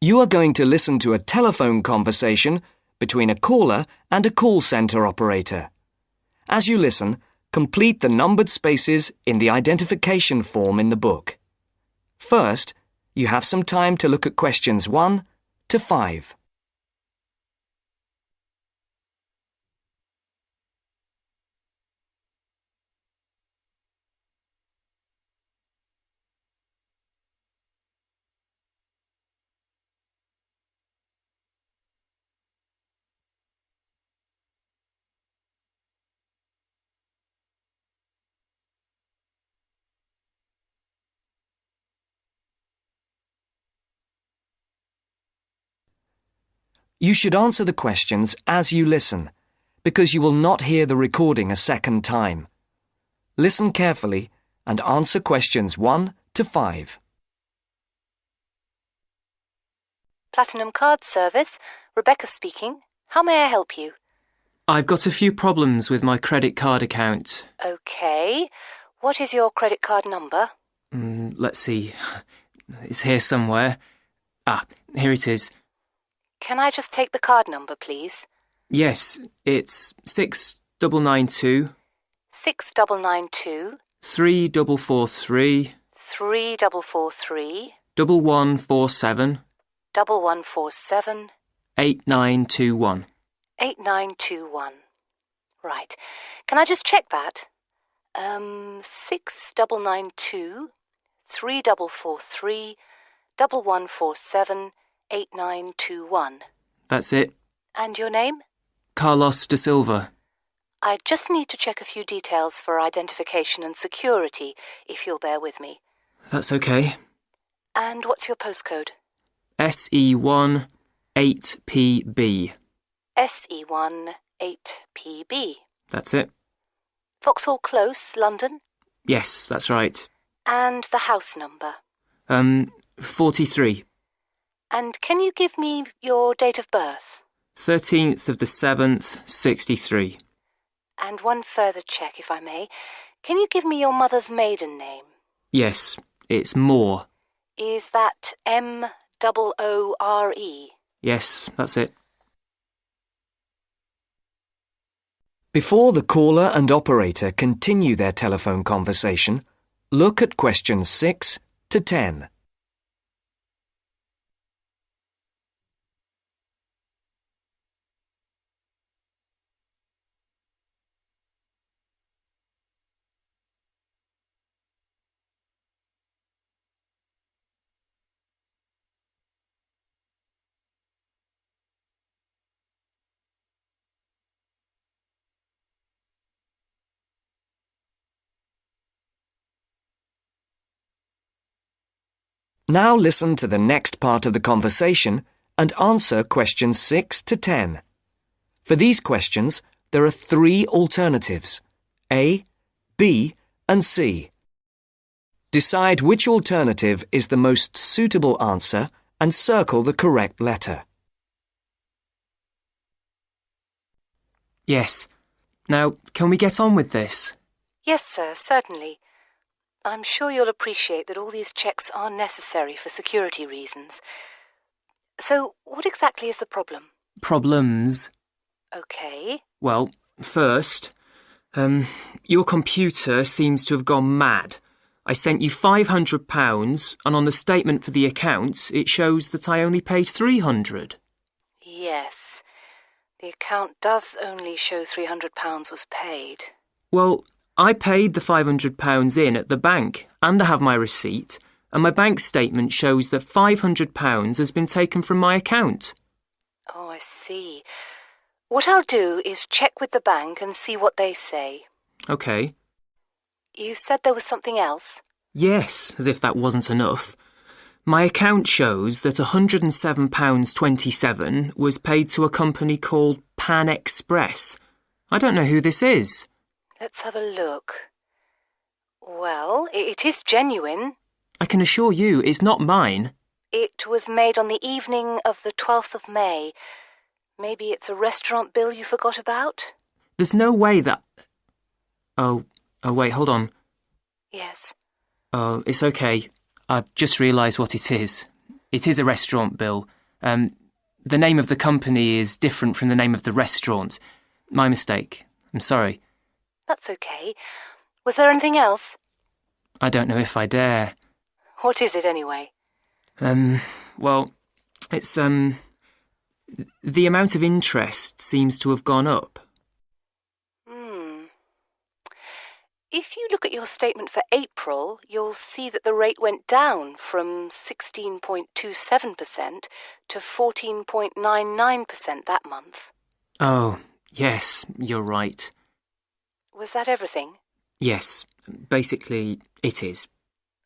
You are going to listen to a telephone conversation between a caller and a call centre operator. As you listen, complete the numbered spaces in the identification form in the book. First, you have some time to look at questions 1 to 5. You should answer the questions as you listen, because you will not hear the recording a second time. Listen carefully and answer questions 1 to 5. Platinum Card Service, Rebecca speaking. How may I help you? I've got a few problems with my credit card account. Okay. What is your credit card number? Let's see. It's here somewhere. Here it is. Can I just take the card number, please? Yes, it's 6992 6992 3443 3443 1147 1147 8921. 8921. Right. Can I just check that? 6992 3443 1147 8921. That's it. And your name? Carlos de Silva. I just need to check a few details for identification and security, if you'll bear with me. That's okay. And what's your postcode? SE1 8PB. SE1 8PB. That's it. Vauxhall Close, London? Yes, that's right. And the house number? 43. And can you give me your date of birth? 13th of the 7th, 63. And one further check, if I may. Can you give me your mother's maiden name? Yes, it's Moore. Is that Moore? Yes, that's it. Before the caller and operator continue their telephone conversation, look at questions 6 to 10. Now listen to the next part of the conversation and answer questions 6 to 10. For these questions, there are 3 alternatives: A, B, and C. Decide which alternative is the most suitable answer and circle the correct letter. Yes. Now, can we get on with this? Yes, sir, certainly. I'm sure you'll appreciate that all these checks are necessary for security reasons. So, what exactly is the problem? Problems? Okay. Well, first, your computer seems to have gone mad. I sent you £500 and on the statement for the account it shows that I only paid £300. Yes. The account does only show £300 was paid. Well, I paid the £500 in at the bank and I have my receipt, and my bank statement shows that £500 has been taken from my account. Oh, I see. What I'll do is check with the bank and see what they say. OK. You said there was something else? Yes, as if that wasn't enough. My account shows that £107.27 was paid to a company called Pan Express. I don't know who this is. Let's have a look. Well, it is genuine. I can assure you it's not mine. It was made on the evening of the 12th of May. Maybe it's a restaurant bill you forgot about? There's no way that... Oh, wait, hold on. Yes. Oh, it's okay. I've just realised what it is. It is a restaurant bill. The name of the company is different from the name of the restaurant. My mistake. I'm sorry. That's okay. Was there anything else? I don't know if I dare. What is it anyway? Well, it's, the amount of interest seems to have gone up. If you look at your statement for April, you'll see that the rate went down from 16.27% to 14.99% that month. Oh, yes, you're right. Was that everything? Yes, basically it is.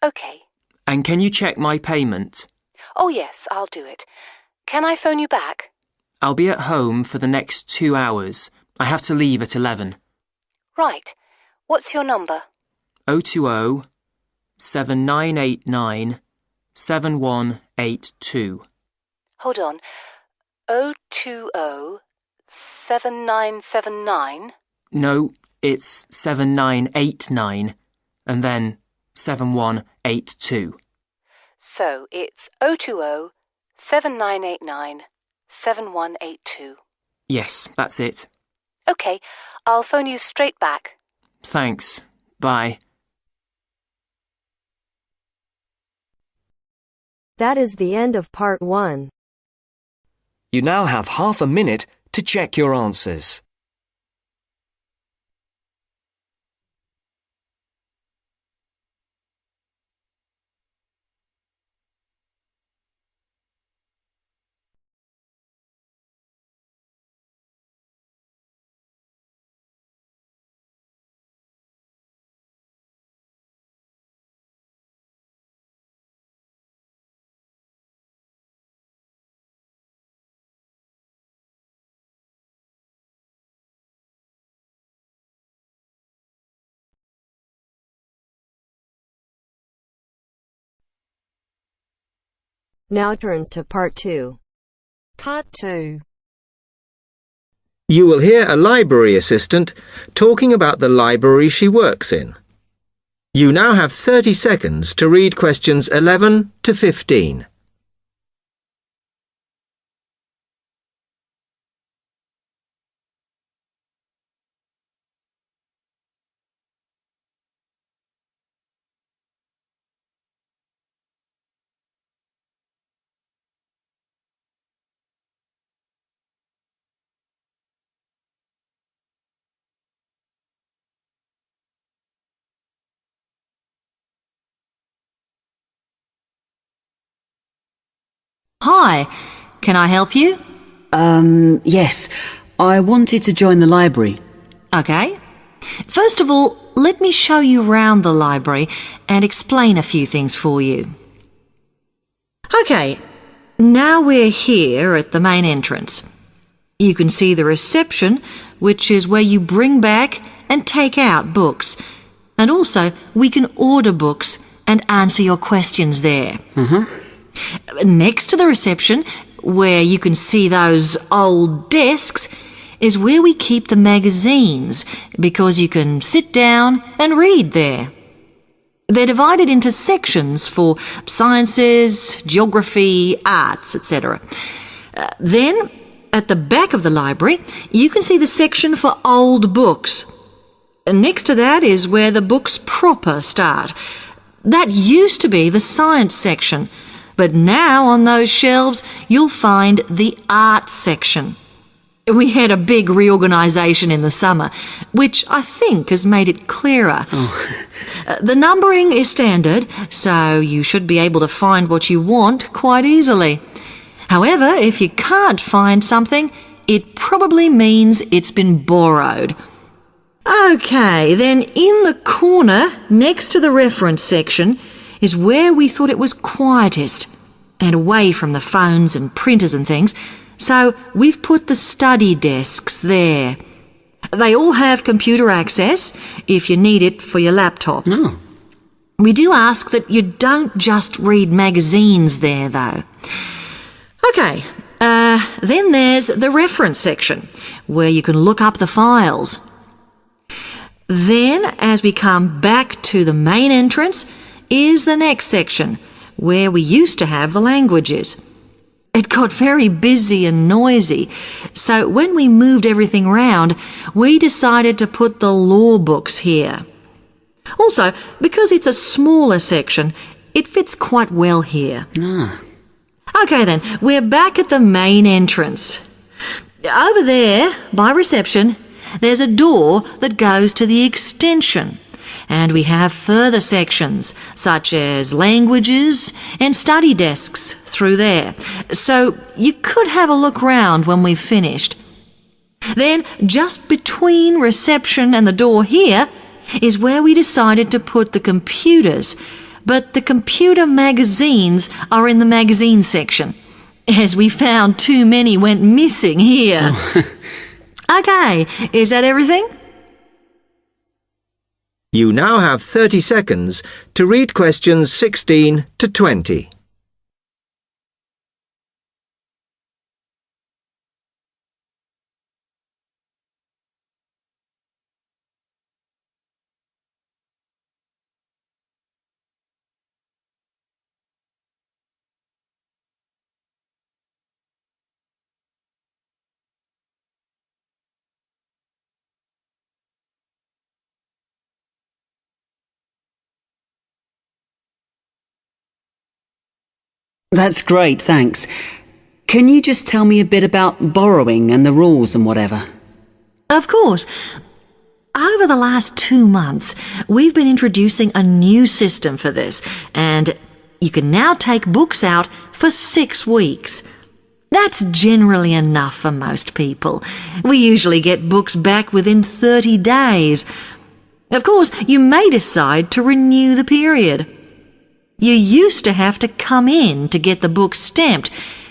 Okay. And can you check my payment? Oh yes, I'll do it. Can I phone you back? I'll be at home for the next 2 hours. I have to leave at 11. Right. What's your number? 020 7989 7182. Hold on. 020 7979? No, it's 7989 and then 7182. So it's 020 7989 7182. Yes, that's it. Okay, I'll phone you straight back. Thanks. Bye. That is the end of part 1. You now have half a minute to check your answers. Now turns to part 2. Part 2. You will hear a library assistant talking about the library she works in. You now have 30 seconds to read questions 11 to 15. Hi, can I help you? Yes. I wanted to join the library. Okay. First of all, let me show you around the library and explain a few things for you. Okay, now we're here at the main entrance. You can see the reception, which is where you bring back and take out books. And also, we can order books and answer your questions there. Next to the reception, where you can see those old desks, is where we keep the magazines, because you can sit down and read there. They're divided into sections for sciences, geography, arts, etc. Then, at the back of the library, you can see the section for old books. Next to that is where the books proper start. That used to be the science section, but now on those shelves you'll find the art section. We had a big reorganisation in the summer, which I think has made it clearer. The numbering is standard, so you should be able to find what you want quite easily. However, if you can't find something, it probably means it's been borrowed. Okay, then in the corner next to the reference section is where we thought it was quietest and away from the phones and printers and things, so we've put the study desks there. They all have computer access if you need it for your laptop. We do ask that you don't just read magazines there, though. Okay, then there's the reference section, where you can look up the files. Then, as we come back to the main entrance, is the next section, where we used to have the languages. It got very busy and noisy, so when we moved everything round, we decided to put the law books here. Also, because it's a smaller section, it fits quite well here. OK then, we're back at the main entrance. Over there, by reception, there's a door that goes to the extension. And we have further sections, such as languages and study desks through there. So you could have a look round when we've finished. Then, just between reception and the door here, is where we decided to put the computers. But the computer magazines are in the magazine section, as we found too many went missing here. OK, is that everything? You now have 30 seconds to read questions 16 to 20. That's great, thanks. Can you just tell me a bit about borrowing and the rules and whatever? Of course. Over the last 2 months, we've been introducing a new system for this, and you can now take books out for 6 weeks. That's generally enough for most people. We usually get books back within 30 days. Of course, you may decide to renew the period. You used to have to come in to get the book stamped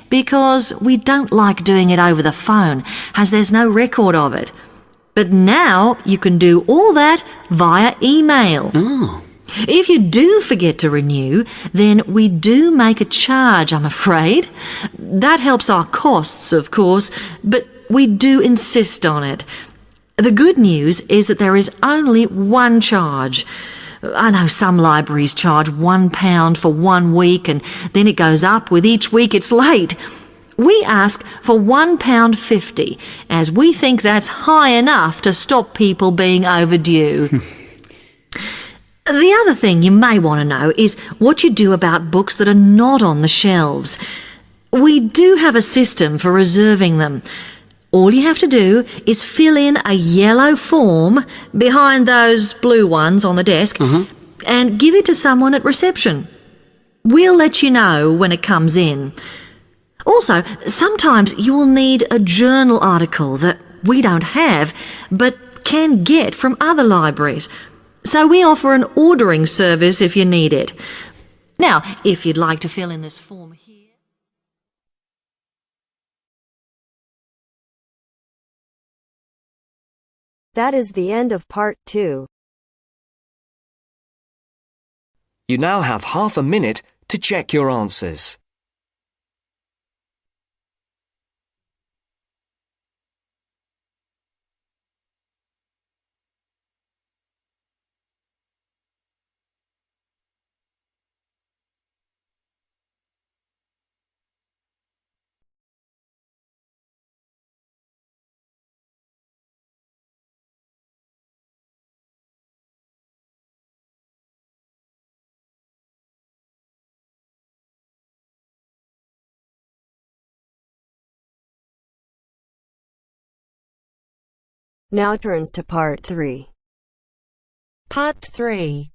because we don't like doing it over the phone, as there's no record of it. But now you can do all that via email. If you do forget to renew, then we do make a charge, I'm afraid. That helps our costs, of course, but we do insist on it. The good news is that there is only one charge. I know some libraries charge £1 for 1 week and then it goes up with each week it's late. We ask for £1.50 as we think that's high enough to stop people being overdue. The other thing you may want to know is what you do about books that are not on the shelves. We do have a system for reserving them. All you have to do is fill in a yellow form behind those blue ones on the desk and give it to someone at reception. We'll let you know when it comes in. Also, sometimes you will need a journal article that we don't have but can get from other libraries. So we offer an ordering service if you need it. Now, if you'd like to fill in this form here. That is the end of part 2. You now have half a minute to check your answers. Now turns to part 3. Part 3.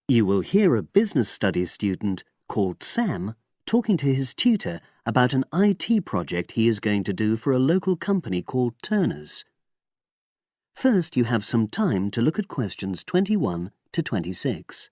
You will hear a business studies student called Sam talking to his tutor about an IT project he is going to do for a local company called Turner's. First, you have some time to look at questions 21 to 26.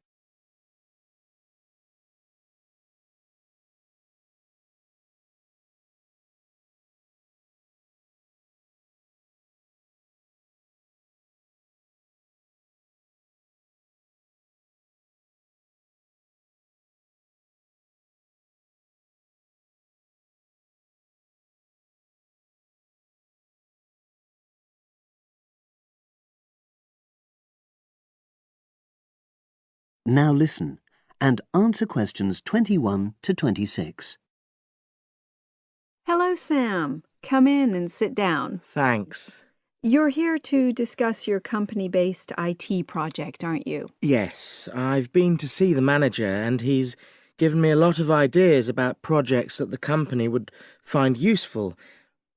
Now listen and answer questions 21 to 26. Hello, Sam. Come in and sit down. Thanks. You're here to discuss your company-based IT project, aren't you? Yes, I've been to see the manager and he's given me a lot of ideas about projects that the company would find useful,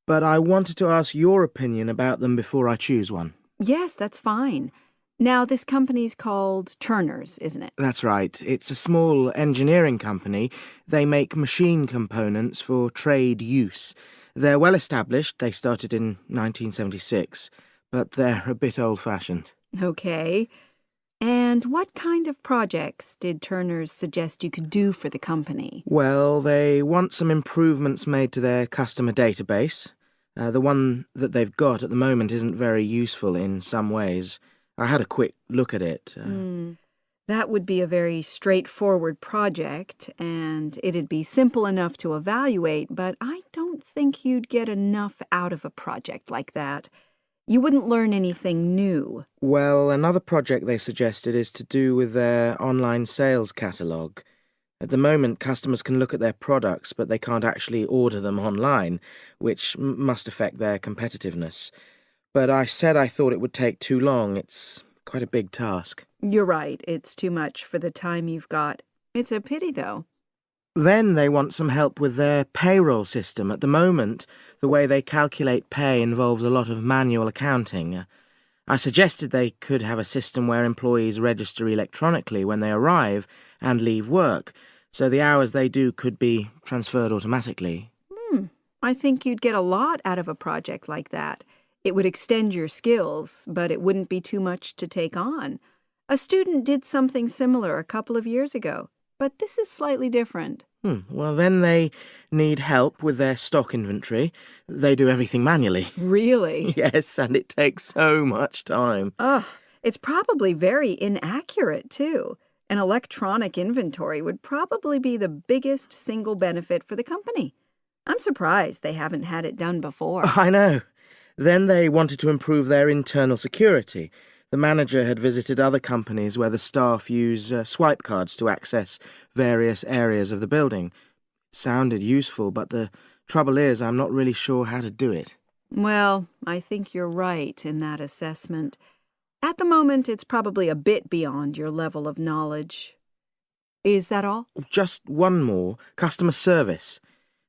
but I wanted to ask your opinion about them before I choose one. Yes, that's fine. Now, this company's called Turner's, isn't it? That's right. It's a small engineering company. They make machine components for trade use. They're well established. They started in 1976, but they're a bit old-fashioned. Okay. And what kind of projects did Turner's suggest you could do for the company? Well, they want some improvements made to their customer database. The one that they've got at the moment isn't very useful in some ways. I had a quick look at it. That would be a very straightforward project, and it'd be simple enough to evaluate, but I don't think you'd get enough out of a project like that. You wouldn't learn anything new. Well, another project they suggested is to do with their online sales catalogue. At the moment, customers can look at their products, but they can't actually order them online, which must affect their competitiveness. But I said I thought it would take too long. It's quite a big task. You're right. It's too much for the time you've got. It's a pity, though. Then they want some help with their payroll system. At the moment, the way they calculate pay involves a lot of manual accounting. I suggested they could have a system where employees register electronically when they arrive and leave work, so the hours they do could be transferred automatically. I think you'd get a lot out of a project like that. It would extend your skills, but it wouldn't be too much to take on. A student did something similar a couple of years ago, but this is slightly different. Well, then they need help with their stock inventory. They do everything manually. Really? Yes, and it takes so much time. It's probably very inaccurate, too. An electronic inventory would probably be the biggest single benefit for the company. I'm surprised they haven't had it done before. I know. Then they wanted to improve their internal security. The manager had visited other companies where the staff use swipe cards to access various areas of the building. It sounded useful, but the trouble is I'm not really sure how to do it. Well, I think you're right in that assessment. At the moment, it's probably a bit beyond your level of knowledge. Is that all? Just one more. Customer service.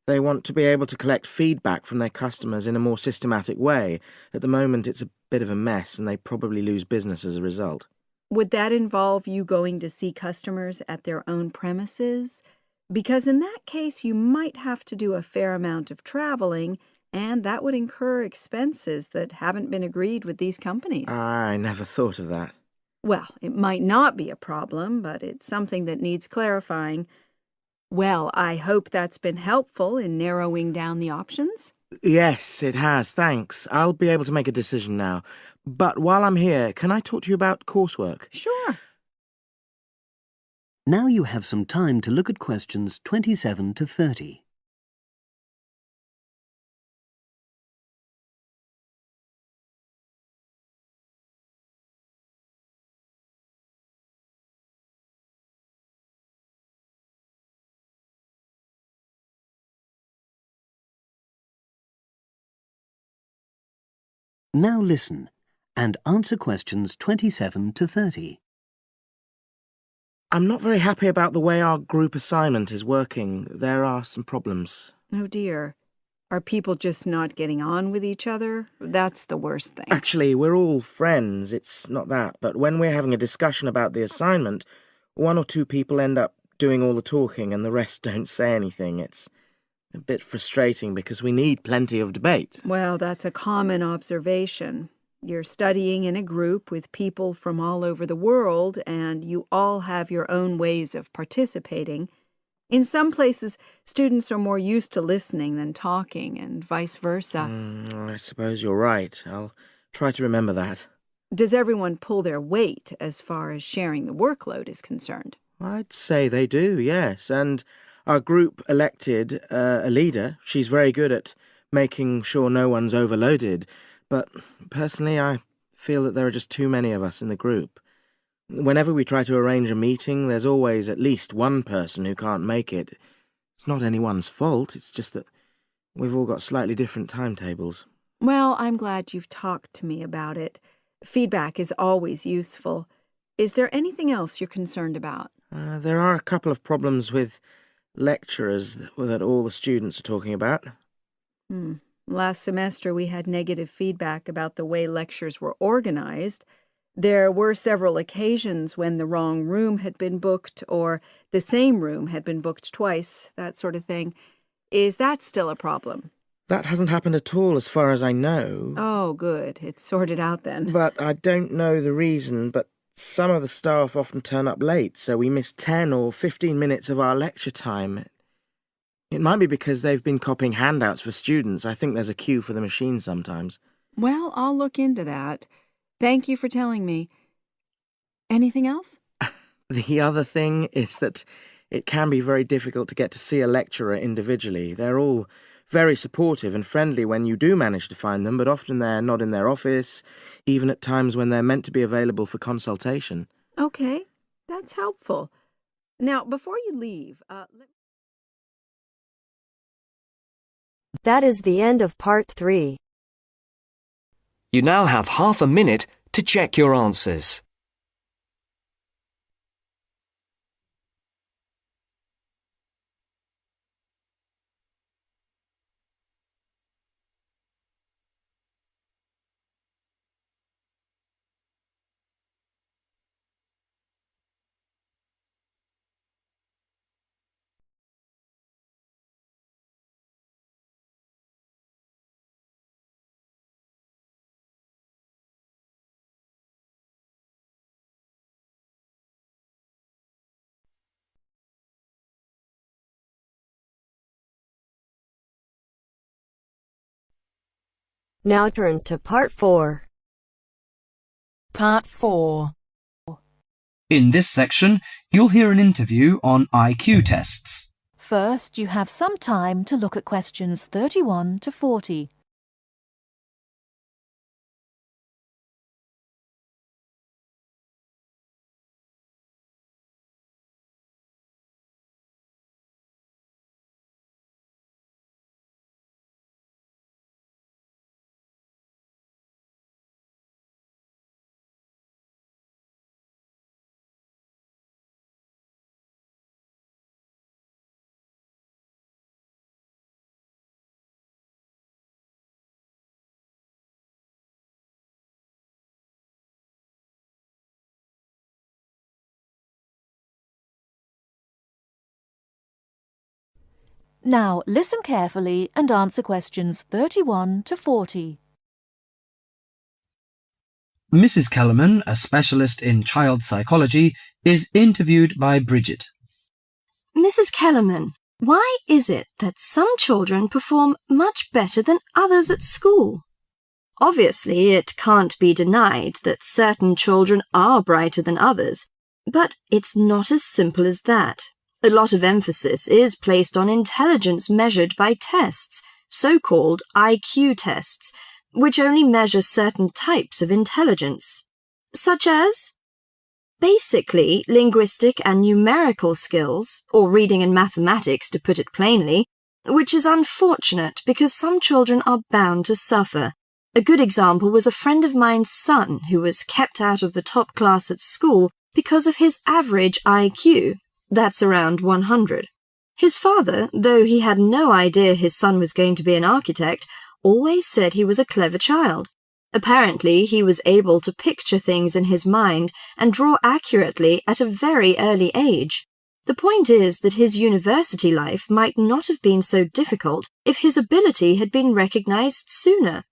They want to be able to collect feedback from their customers in a more systematic way. At the moment, it's a bit of a mess, and they probably lose business as a result. Would that involve you going to see customers at their own premises? Because in that case, you might have to do a fair amount of traveling, and that would incur expenses that haven't been agreed with these companies. I never thought of that. Well, it might not be a problem, but it's something that needs clarifying. Well, I hope that's been helpful in narrowing down the options. Yes, it has, thanks. I'll be able to make a decision now. But while I'm here, can I talk to you about coursework? Sure. Now you have some time to look at questions 27 to 30. Now listen and answer questions 27 to 30. I'm not very happy about the way our group assignment is working. There are some problems. Oh, dear. Are people just not getting on with each other? That's the worst thing. Actually, we're all friends. It's not that. But when we're having a discussion about the assignment, one or two people end up doing all the talking and the rest don't say anything. It's a bit frustrating because we need plenty of debate. Well, that's a common observation. You're studying in a group with people from all over the world, and you all have your own ways of participating. In some places, students are more used to listening than talking, and vice versa. I suppose you're right. I'll try to remember that. Does everyone pull their weight as far as sharing the workload is concerned? I'd say they do, yes. And our group elected a leader. She's very good at making sure no one's overloaded. But personally, I feel that there are just too many of us in the group. Whenever we try to arrange a meeting, there's always at least one person who can't make it. It's not anyone's fault, it's just that we've all got slightly different timetables. Well, I'm glad you've talked to me about it. Feedback is always useful. Is there anything else you're concerned about? There are a couple of problems with lecturers that all the students are talking about. Last semester we had negative feedback about the way lectures were organized. There were several occasions when the wrong room had been booked or the same room had been booked twice, that sort of thing. Is that still a problem? That hasn't happened at all as far as I know. Oh, good. It's sorted out then. But I don't know the reason, but some of the staff often turn up late, so we miss 10 or 15 minutes of our lecture time. It might be because they've been copying handouts for students. I think there's a queue for the machine sometimes. Well, I'll look into that. Thank you for telling me. Anything else? The other thing is that it can be very difficult to get to see a lecturer individually. They're all very supportive and friendly when you do manage to find them, but often they're not in their office, even at times when they're meant to be available for consultation. Okay, that's helpful. Now, before you leave, That is the end of part 3. You now have half a minute to check your answers. Now turns to part 4. Part 4. In this section, you'll hear an interview on IQ tests. First, you have some time to look at questions 31 to 40. Now, listen carefully and answer questions 31 to 40. Mrs. Kellerman, a specialist in child psychology, is interviewed by Bridget. Mrs. Kellerman, why is it that some children perform much better than others at school? Obviously, it can't be denied that certain children are brighter than others, but it's not as simple as that. A lot of emphasis is placed on intelligence measured by tests, so-called IQ tests, which only measure certain types of intelligence, such as basically linguistic and numerical skills, or reading and mathematics to put it plainly, which is unfortunate because some children are bound to suffer. A good example was a friend of mine's son who was kept out of the top class at school because of his average IQ. That's around 100. His father, though he had no idea his son was going to be an architect, always said he was a clever child. Apparently, he was able to picture things in his mind and draw accurately at a very early age. The point is that his university life might not have been so difficult if his ability had been recognized sooner.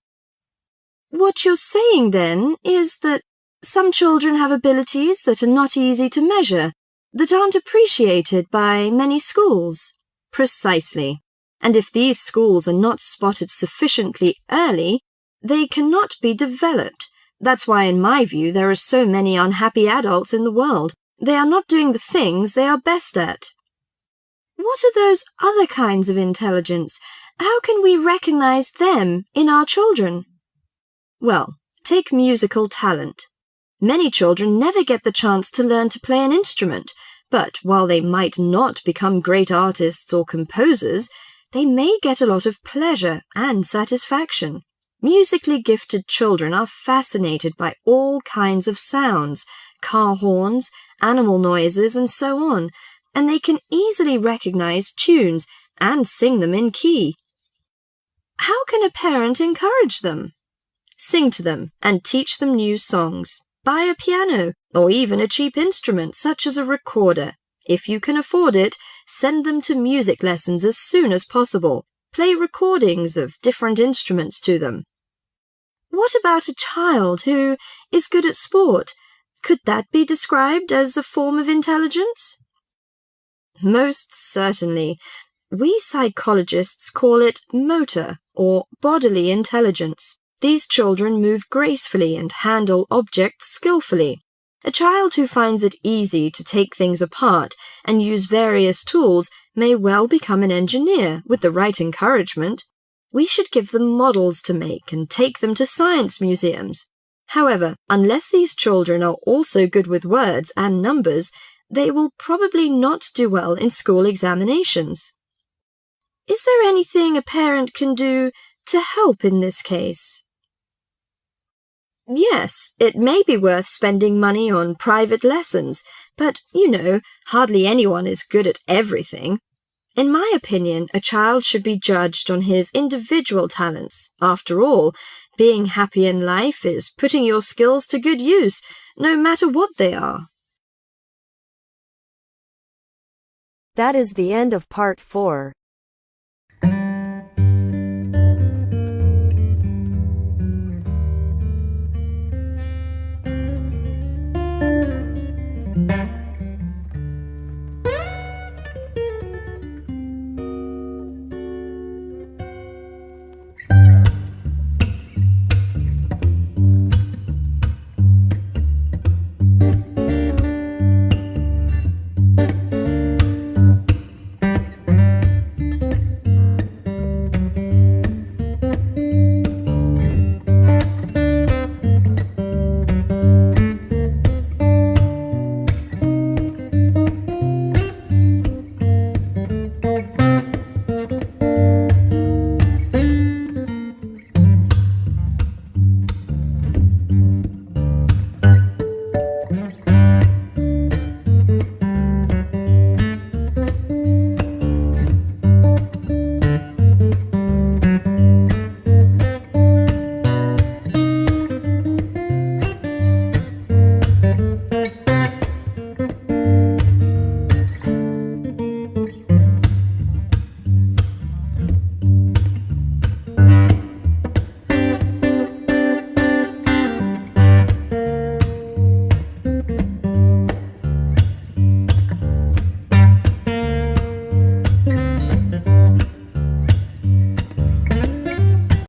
What you're saying, then, is that some children have abilities that are not easy to measure, that aren't appreciated by many schools. Precisely. And if these schools are not spotted sufficiently early, they cannot be developed. That's why, in my view, there are so many unhappy adults in the world. They are not doing the things they are best at. What are those other kinds of intelligence? How can we recognize them in our children? Well, take musical talent. Many children never get the chance to learn to play an instrument, but while they might not become great artists or composers, they may get a lot of pleasure and satisfaction. Musically gifted children are fascinated by all kinds of sounds, car horns, animal noises, and so on, and they can easily recognize tunes and sing them in key. How can a parent encourage them? Sing to them and teach them new songs. Buy a piano or even a cheap instrument such as a recorder. If you can afford it, send them to music lessons as soon as possible. Play recordings of different instruments to them. What about a child who is good at sport? Could that be described as a form of intelligence? Most certainly. We psychologists call it motor or bodily intelligence. These children move gracefully and handle objects skillfully. A child who finds it easy to take things apart and use various tools may well become an engineer with the right encouragement. We should give them models to make and take them to science museums. However, unless these children are also good with words and numbers, they will probably not do well in school examinations. Is there anything a parent can do to help in this case? Yes, it may be worth spending money on private lessons, but, hardly anyone is good at everything. In my opinion, a child should be judged on his individual talents. After all, being happy in life is putting your skills to good use, no matter what they are. That is the end of part 4.